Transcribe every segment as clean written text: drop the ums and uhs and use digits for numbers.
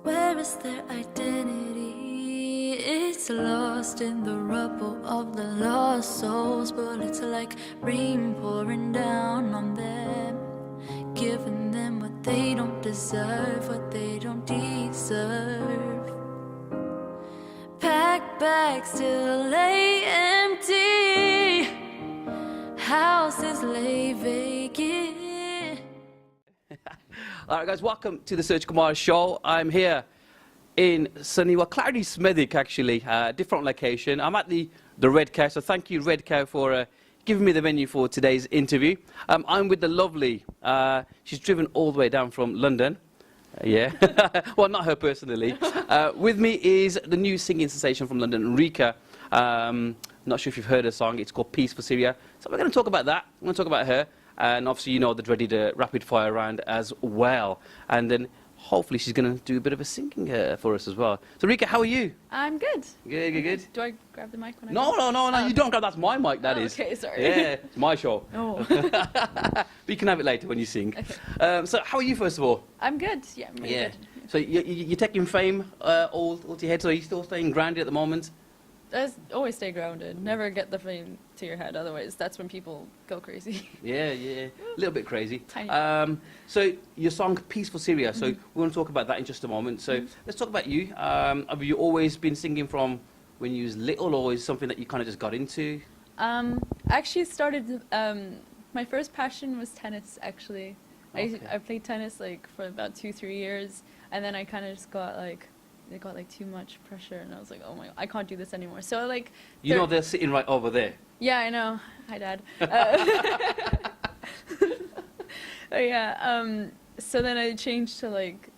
Where is their identity? It's lost in the rubble of the lost souls, but it's like rain pouring down on them, giving them what they don't deserve, what they don't deserve. Packed bags still lay empty, houses lay vacant. All right, guys, welcome to the Surj Kumar Show. I'm here in sunny, well, cloudy Smethwick, actually, different location. I'm at the Red Cow, so thank you, Red Cow, for giving me the venue for today's interview. I'm with the lovely, she's driven all the way down from London. Yeah, well, not her personally. With me is the new singing sensation from London, Rika. Not sure if you've heard her song. It's called Peace for Syria. So we're going to talk about that. We're going to talk about her. And obviously, you know, the dreaded rapid fire round as well. And then hopefully she's going to do a bit of a singing for us as well. So, Rika, how are you? I'm good. Good, good, good. Do I grab the mic when I No, go? no, you don't grab. That's my mic, that is. Okay, sorry. Yeah, it's my show. Oh. But you can have it later when you sing. Okay. So, how are you, first of all? I'm good. Yeah, I'm really good. So, you're taking fame all to your head, so are you still staying grounded at the moment? Always stay grounded. Never get the fame to your head, otherwise that's when people go crazy. Yeah, a little bit crazy. Tiny. So your song "Peace for Syria." So we're going to talk about that in just a moment. So let's talk about you. Have you always been singing from when you was little, or is it something that you kind of just got into? I actually started. My first passion was tennis. Actually, Okay. I played tennis like for about 2-3 years, and then I kind of just got like. It got like too much pressure, and I was like, oh my, I can't do this anymore. So like, You know they're sitting right over there. yeah, I know. Hi, Dad. Yeah. So then I changed to like,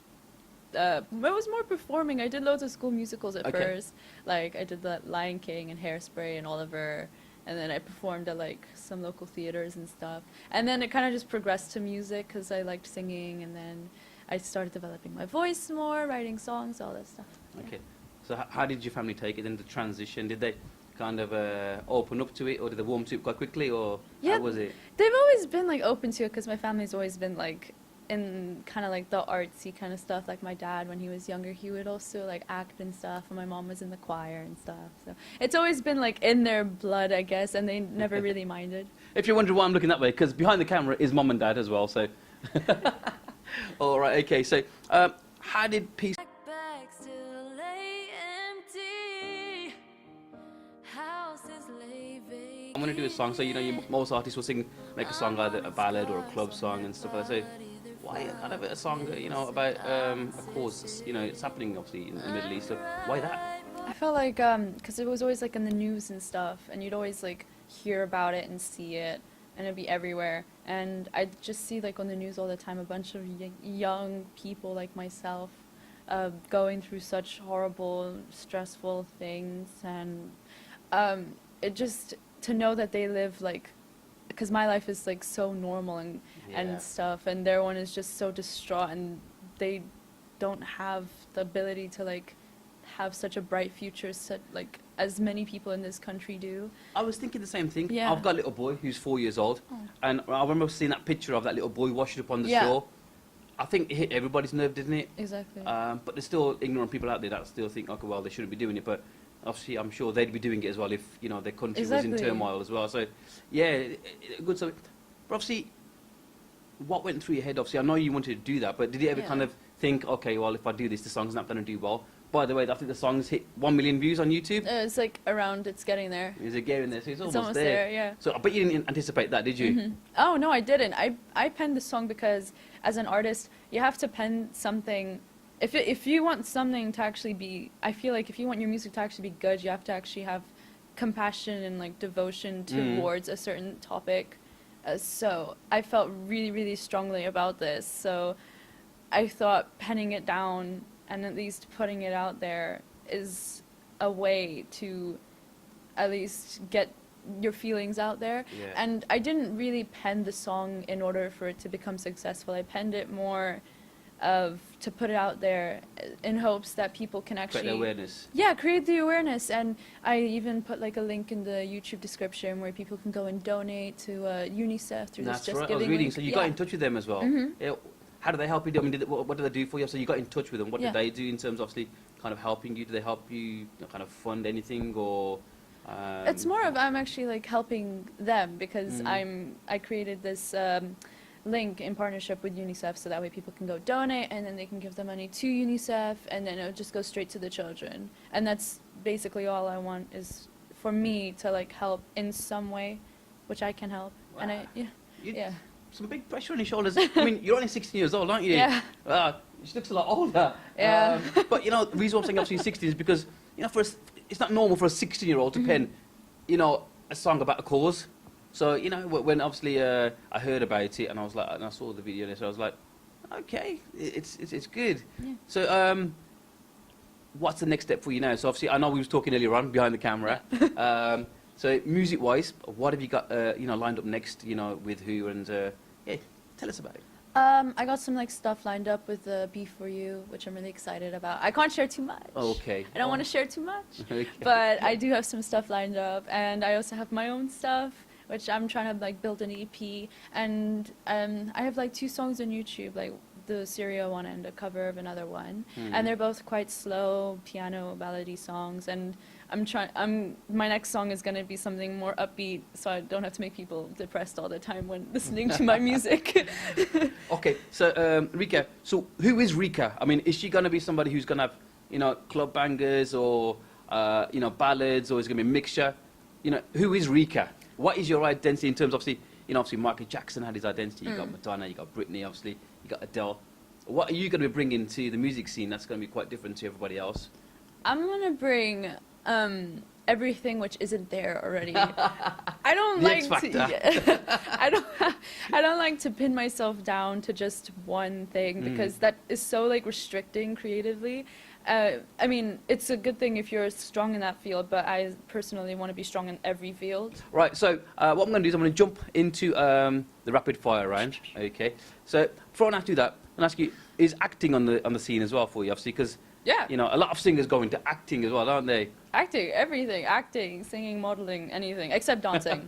it was more performing. I did loads of school musicals at first. Like I did the Lion King and Hairspray and Oliver, and then I performed at like some local theaters and stuff. And then it kind of just progressed to music because I liked singing, and then I started developing my voice more, writing songs, all that stuff. Yeah. Okay. So how did your family take it in the transition? Did they kind of open up to it, or did they warm to it quite quickly, or Yeah, how was it? They've always been like open to it because my family's always been like in kind of like the artsy kind of stuff. Like my dad, when he was younger, he would also like act and stuff, and my mom was in the choir and stuff. So it's always been like in their blood, I guess, and they never really minded. If you're wondering why I'm looking that way, because behind the camera is mom and dad as well, so... All right, okay, so how did Peace... Bags still lay empty, houses lay vacant. I'm going to do a song, so you know, most artists will sing, make a song, either a ballad or a club song and stuff like that. So why kind of a song, you know, about a cause, you know, it's happening obviously in the Middle East, so why that? I felt like, because it was always like in the news and stuff, and you'd always like hear about it and see it, and it'd be everywhere. And I just see like on the news all the time a bunch of young people like myself going through such horrible, stressful things, and it just to know that they live like, because my life is like so normal and stuff, and their one is just so distraught, and they don't have the ability to like have such a bright future, like as many people in this country do. I was thinking the same thing. Yeah. I've got a little boy who's 4 years old, and I remember seeing that picture of that little boy washed up on the shore. I think it hit everybody's nerve, didn't it? Exactly. But there's still ignorant people out there that still think, okay, well, they shouldn't be doing it, but obviously I'm sure they'd be doing it as well if, you know, their country was in turmoil as well. So, yeah, good. So, but obviously, what went through your head? Obviously, I know you wanted to do that, but did you ever kind of think, okay, well, if I do this, the song's not going to do well? By the way, I think the song's hit 1 million views on YouTube. It's like around, it's getting there. Is it getting there? So it's Almost there, yeah. So I bet you didn't anticipate that, did you? Oh, no, I didn't. I penned the song because as an artist, you have to pen something. If you want something to actually be, I feel like if you want your music to actually be good, you have to actually have compassion and like devotion towards a certain topic. So I felt really, really strongly about this. So I thought penning it down and at least putting it out there is a way to at least get your feelings out there. Yeah. And I didn't really pen the song in order for it to become successful. I penned it more to put it out there in hopes that people can actually... Create awareness. Yeah, create the awareness. And I even put like a link in the YouTube description where people can go and donate to UNICEF through That's this Just right. Giving I was reading, link. so you got in touch with them as well. Yeah. how do they help you? I mean, what do they do for you? So you got in touch with them. What Yeah. did they do in terms of obviously kind of helping you? Do they help you, kind of fund anything or? It's more of I'm actually like helping them because I created this link in partnership with UNICEF so that way people can go donate and then they can give the money to UNICEF and then it'll just go straight to the children. And that's basically all I want is for me to like help in some way, which I can help. Wow. And yeah. Some big pressure on your shoulders. I mean, you're only 16 years old, aren't you? Yeah. She looks a lot older. Yeah. But the reason I'm saying obviously 16 is because it's not normal for a 16-year-old to pen, a song about a cause. So when obviously I heard about it and I was like, and I saw the video and so I was like, okay, it's good. Yeah. So what's the next step for you now? So obviously I know we was talking earlier on behind the camera. So music-wise, what have you got lined up next? With who and tell us about it. I got some like stuff lined up with B4U, which I'm really excited about. I can't share too much. Okay. I don't want to share too much, Okay. but I do have some stuff lined up, and I also have my own stuff, which I'm trying to like build an EP. And I have like 2 songs on YouTube, like the Syria one and a cover of another one, and they're both quite slow piano ballady songs. And my next song is going to be something more upbeat, so I don't have to make people depressed all the time when listening to my music. Okay, so Rika, so who is Rika? I mean, is she going to be somebody who's going to have, club bangers or, ballads, or is it going to be a mixture? Who is Rika? What is your identity in terms of, obviously Michael Jackson had his identity, you got Madonna, you got Britney, obviously, you got Adele. What are you going to be bringing to the music scene that's going to be quite different to everybody else? I'm going to bring everything which isn't there already. I don't The like X Factor. I don't like to pin myself down to just one thing because that is so like restricting creatively. I mean, it's a good thing if you're strong in that field, but I personally want to be strong in every field. Right, so what I'm going to do is I'm going to jump into the rapid fire round. Okay, so before I do that, I'm going to ask you, is acting on the scene as well for you, obviously, because Yeah. a lot of singers go into acting as well, aren't they? Acting, everything. Acting, singing, modeling, anything. Except dancing.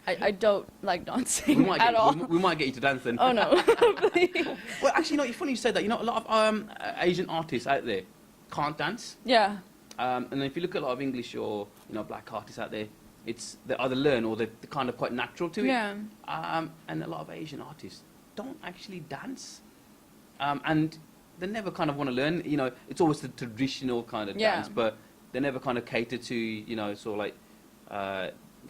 I don't like dancing at all. We might get you to dancing. Oh, no. Please. Well, actually, it's funny you said that. A lot of Asian artists out there can't dance. Yeah. And if you look at a lot of English or, black artists out there, they either learn or they're kind of quite natural to it. Yeah. And a lot of Asian artists don't actually dance. And they never kind of want to learn. It's always the traditional kind of dance, but they never kind of cater to, sort of like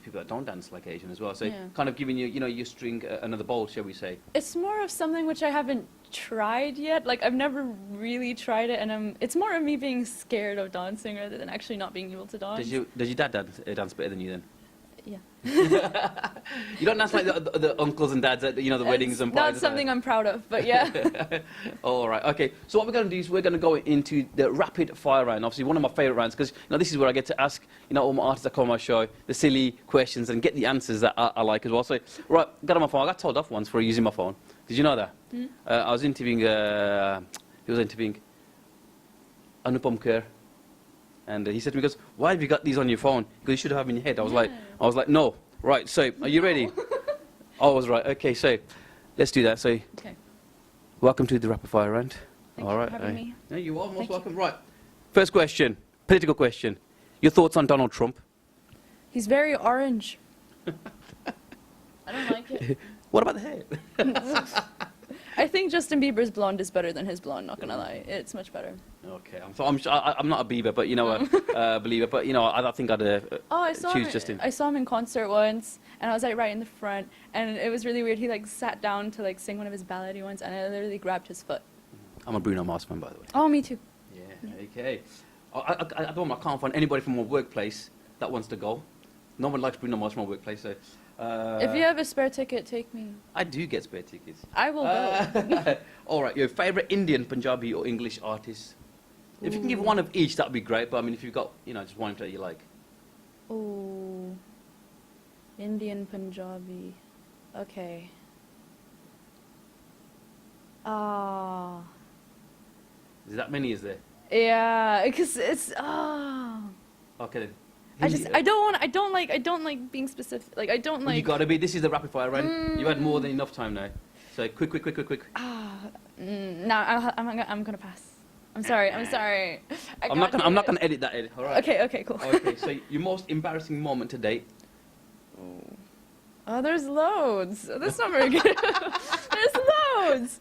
people that don't dance like Asian as well. So kind of giving you, your string another bowl, shall we say. It's more of something which I haven't tried yet. Like, I've never really tried it, and it's more of me being scared of dancing rather than actually not being able to dance. Does your dad dance better than you then? Yeah. You don't dance like the uncles and dads at the weddings and parties. Not something I'm proud of, but yeah. All right, okay. So what we're going to do is we're going to go into the rapid fire round. Obviously, one of my favourite rounds because this is where I get to ask all my artists that come on my show the silly questions and get the answers that I like as well. So right, got on my phone. I got told off once for using my phone. Did you know that? I was interviewing. He was interviewing Anupam Kher. And he said to me, he goes, why have you got these on your phone? Because you should have them in your head. I was like, no. Right, so are you ready? I was right. Okay, so let's do that. So, Okay. welcome to the rapid fire round. Thank All you right. for having me. No, you are most Thank welcome. Right. First question, political question. Your thoughts on Donald Trump? He's very orange. I don't like it. What about the hair? I think Justin Bieber's blonde is better than his blonde, not gonna lie. It's much better. Okay, I'm not a Bieber, but a believer. But I think I'd choose Justin. I saw him in concert once, and I was like right in the front, and it was really weird. He like sat down to like sing one of his ballady ones, and I literally grabbed his foot. I'm a Bruno Mars fan, by the way. Oh, me too. Yeah. Okay. I can't find anybody from my workplace that wants to go. No one likes Bruno Mars from my workplace, so. If you have a spare ticket, take me. I do get spare tickets. I will go. All right, your favourite Indian, Punjabi or English artist? If you can give one of each, that'd be great. But I mean, if you've got, just one that you like. Ooh. Indian, Punjabi. Okay. Ah. Is that many, is there? Yeah, because it's Okay then. I don't like being specific. Like I don't Well, like. you gotta be. This is the rapid fire round. You've had more than enough time now. So quick. No, I'm gonna pass. I'm sorry. I'm sorry. I'm not gonna edit that, Ed. All right. Okay. Okay. Cool. Okay. So your most embarrassing moment to date? Oh, there's loads. That's not very good. There's loads.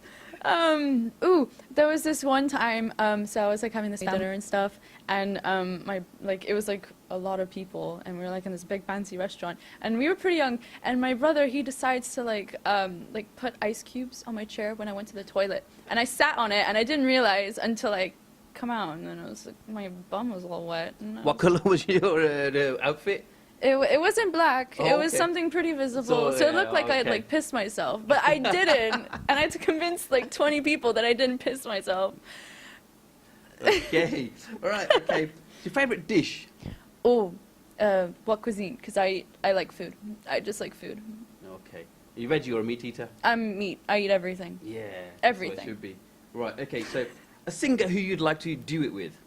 There was this one time. So I was like having this dinner and stuff, and it was like a lot of people, and we were like in this big fancy restaurant, and we were pretty young. And my brother, he decides to like put ice cubes on my chair when I went to the toilet, and I sat on it, and I didn't realize until I come out, and then it was like my bum was all wet. What color was your outfit? It wasn't black. Oh, it was okay. something pretty visible. So it looked like I had like pissed myself, but I didn't, and I had to convince like 20 people that I didn't piss myself. Okay. All right. Okay. Your favorite dish? Oh, what cuisine? Because I like food. I just like food. Okay. Are you veggie or a meat eater? I'm meat. I eat everything. Yeah. Everything. That's what it should be. Right. Okay. So, a singer who you'd like to do it with?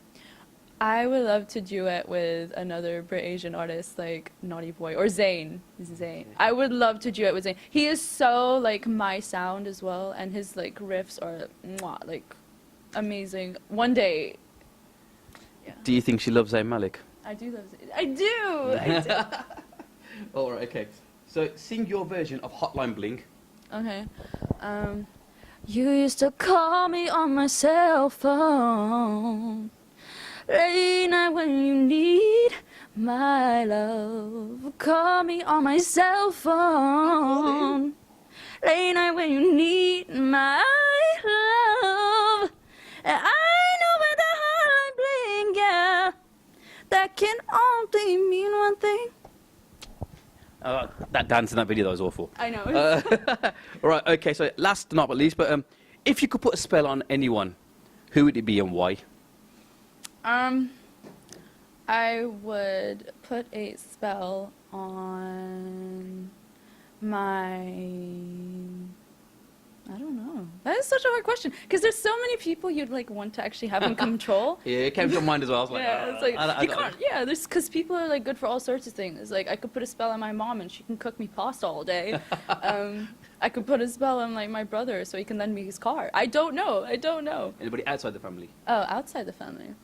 I would love to duet with another Brit Asian artist like Naughty Boy or Zayn. Zayn. I would love to duet with Zayn. He is so like my sound as well, and his like riffs are like amazing. One day. Yeah. Do you think she loves Zayn Malik? I do love Zayn. I do. All right. Okay. So, sing your version of Hotline Bling. Okay. You used to call me on my cell phone. Late night when you need my love. Call me on my cell phone. Late night when you need my love. And I know with the hotline bling, yeah, that can only mean one thing. That dance in that video, that was awful. I know. All right. Okay. So, last but not least, but if you could put a spell on anyone, who would it be and why? I would put a spell on my... I don't know. That is such a hard question because there's so many people you'd like want to actually have in control. Yeah, it came to your mind as well. I was like, yeah, it's like I you can't. Yeah, there's because people are like good for all sorts of things. Like I could put a spell on my mom and she can cook me pasta all day. I could put a spell on like my brother so he can lend me his car. I don't know. Anybody outside the family? Oh, outside the family.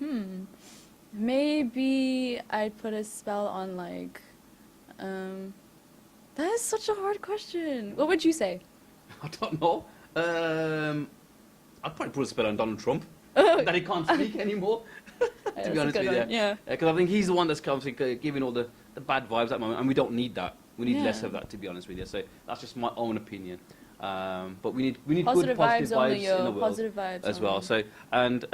Maybe I'd put a spell on like. That is such a hard question. What would you say? I don't know. I'd probably put a spell on Donald Trump. That he can't speak anymore. To be honest with you. Yeah. Because I think he's the one that's constantly giving all the bad vibes at the moment, and we don't need that. We need less of that, to be honest with you. So that's just my own opinion. But we need positive good positive vibes only, vibes in the world positive vibes as only. well. So and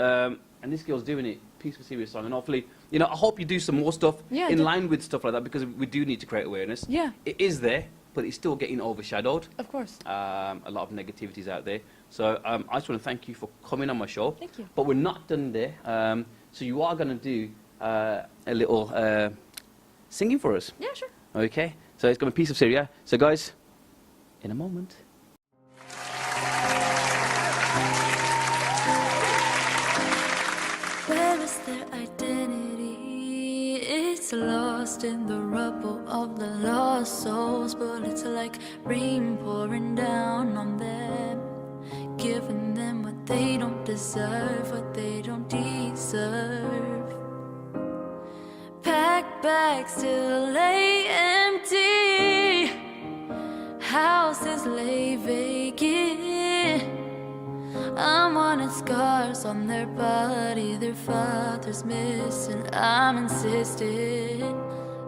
this girl's doing it. Peaceful, serious song, and hopefully, I hope you do some more stuff in line with stuff like that because we do need to create awareness. Yeah. It is there, but it's still getting overshadowed. Of course. A lot of negativities out there. So I just want to thank you for coming on my show. Thank you. But we're not done there. So you are going to do a little singing for us. Yeah, sure. Okay. So it's going to be Piece of Syria. So guys, in a moment. Where is their identity? It's lost in the rubble of the lost souls, but it's like rain pouring down on them, giving them what they don't deserve, what they don't deserve. Packed bags still lay empty, houses lay vacant. Unwanted scars on their body, their father's missing. I'm insistent.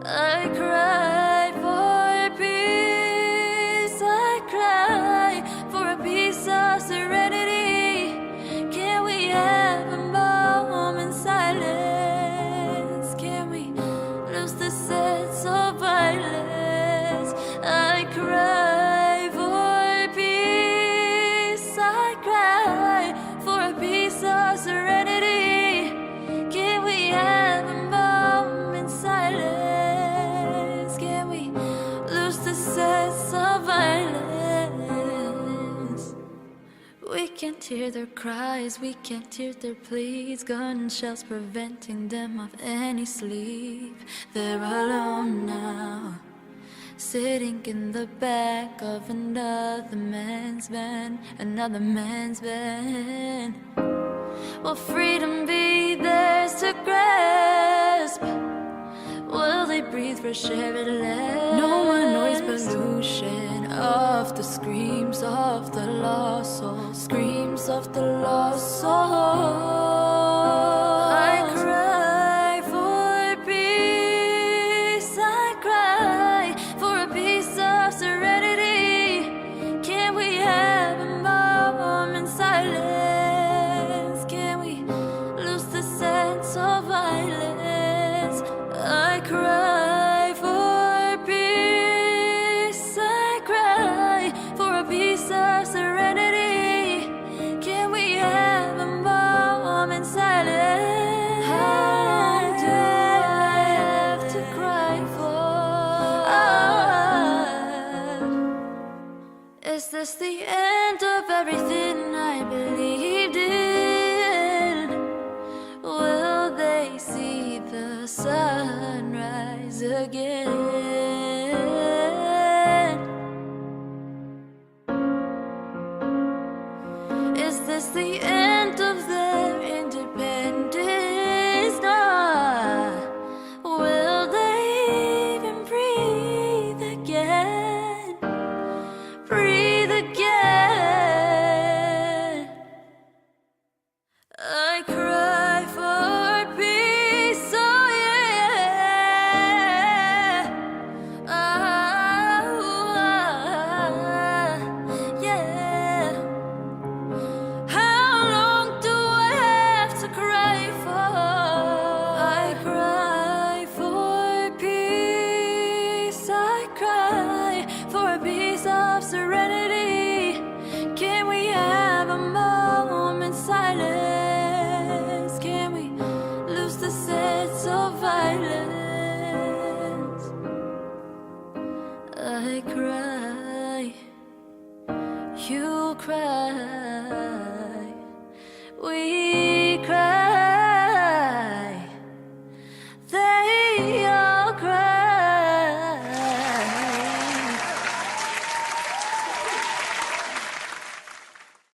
I cry for peace. I cry for a piece of serenity. Can we have a moment's silence? Can we lose the sense of violence? I cry for peace. I cry for a piece of serenity. Can we have a moment's silence? Can we lose the sense of violence? We can't hear their cries, we can't hear their pleas. Gunshots preventing them of any sleep. They're alone now. sitting in the back of another man's van, another man's van. Will freedom be theirs to grasp? Will they breathe fresh air at last? No more noise pollution of the screams of the lost soul, screams of the lost soul. I cry for peace, I cry for a piece of serenity. Can we have a moment's silence? Can we lose the sense of violence? I cry for peace, I cry for a piece of serenity. Can we have a moment's silence? How do I have to cry for? Is this the end of everything I believed in? Will they see the sunrise again? Is this the end of their independence? No. Will they even breathe again? Breathe again. I cry for peace, oh yeah. Yeah. How long do I have to cry for? I cry for peace, I cry for a piece of serenity. Can we have a moment's silence? Can we lose the sense of violence? I cry, you cry.